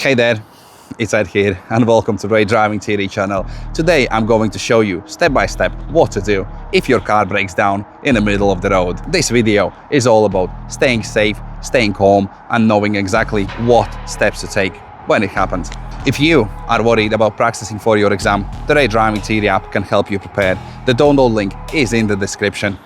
Hey there, it's Ed here and welcome to Great Driving TV channel. Today I'm going to show you step by step what to do if your car breaks down in the middle of the road. This video is all about staying safe, staying calm and knowing exactly what steps to take when it happens. If you are worried about practicing for your exam, the Great Driving TV app can help you prepare. The download link is in the description.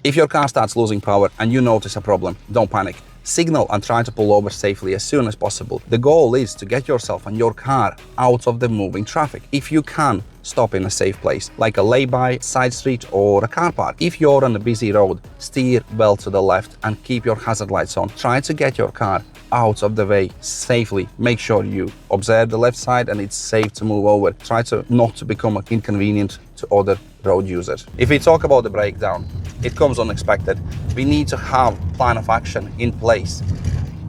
If your car starts losing power and you notice a problem, don't panic. Signal and try to pull over safely as soon as possible. The goal is to get yourself and your car out of the moving traffic. If you can, stop in a safe place, like a lay-by, side street or a car park. If you're on a busy road, steer well to the left and keep your hazard lights on. Try to get your car out of the way safely. Make sure you observe the left side and it's safe to move over. Try to not to become inconvenient to other road users. If we talk about the breakdown, it comes unexpected. We need to have a plan of action in place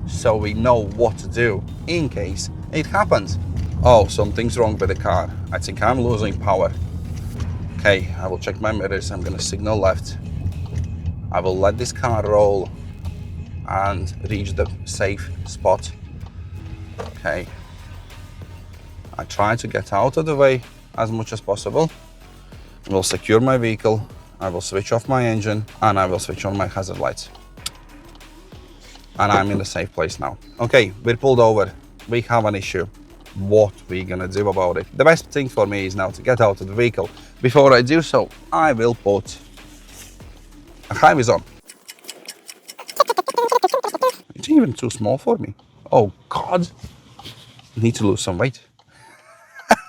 so we know what to do in case it happens. Oh, something's wrong with the car. I think I'm losing power. Okay, I will check my mirrors. I'm gonna signal left. I will let this car roll and reach the safe spot. Okay. I try to get out of the way as much as possible. I will secure my vehicle. I will switch off my engine and I will switch on my hazard lights. And I'm in a safe place now. Okay, we're pulled over. We have an issue. What we gonna do about it? The best thing for me is now to get out of the vehicle. Before I do so, I will put a high-vis on. It's even too small for me. Oh God, I need to lose some weight.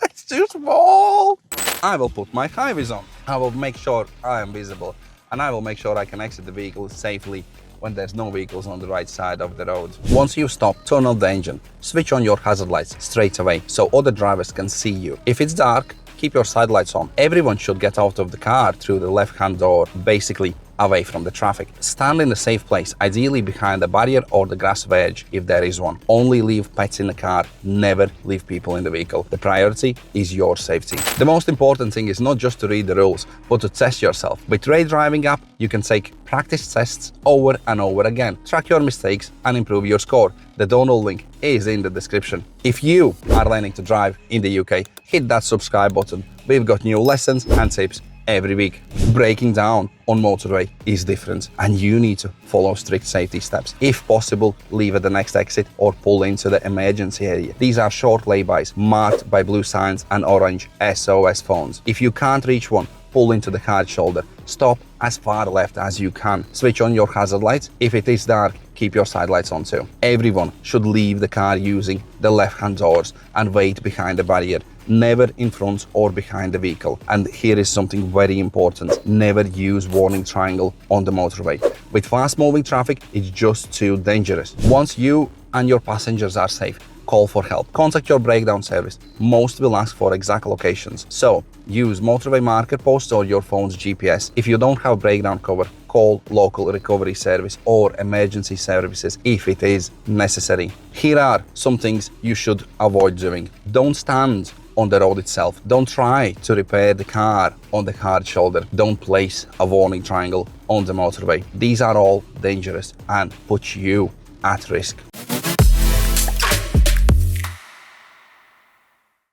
It's too small. I will put my high-vis on. I will make sure I am visible and I will make sure I can exit the vehicle safely when there's no vehicles on the right side of the road. Once you stop, turn off the engine. Switch on your hazard lights straight away so other drivers can see you. If it's dark, keep your side lights on. Everyone should get out of the car through the left-hand door, basically away from the traffic. Stand in a safe place, ideally behind a barrier or the grass verge if there is one. Only leave pets in the car, never leave people in the vehicle. The priority is your safety. The most important thing is not just to read the rules, but to test yourself. With Great Driving app, you can take practice tests over and over again, track your mistakes and improve your score. The download link is in the description. If you are learning to drive in the UK, hit that subscribe button. We've got new lessons and tips every week. Breaking down on motorway is different and you need to follow strict safety steps. If possible, leave at the next exit or pull into the emergency area. These are short laybys marked by blue signs and orange SOS phones. If you can't reach one, pull into the hard shoulder. Stop as far left as you can. Switch on your hazard lights. If it is dark, keep your side lights on too. Everyone should leave the car using the left-hand doors and wait behind the barrier. Never in front or behind the vehicle. And here is something very important. Never use warning triangle on the motorway. With fast-moving traffic, it's just too dangerous. Once you and your passengers are safe, call for help. Contact your breakdown service. Most will ask for exact locations. So use motorway marker posts or your phone's GPS. If you don't have breakdown cover, call local recovery service or emergency services if it is necessary. Here are some things you should avoid doing. Don't stand on the road itself. Don't try to repair the car on the hard shoulder. Don't place a warning triangle on the motorway. These are all dangerous and put you at risk.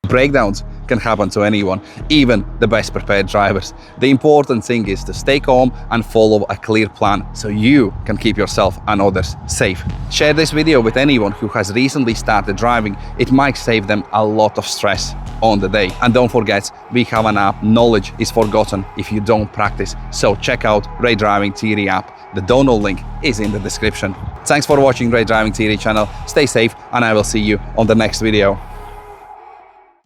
Breakdowns can happen to anyone, even the best prepared drivers. The important thing is to stay calm and follow a clear plan so you can keep yourself and others safe. Share this video with anyone who has recently started driving. It might save them a lot of stress on the day. And don't forget, we have an app. Knowledge is forgotten if you don't practice. So check out Great Driving TV app. The download link is in the description. Thanks for watching Great Driving TV channel. Stay safe and I will see you on the next video.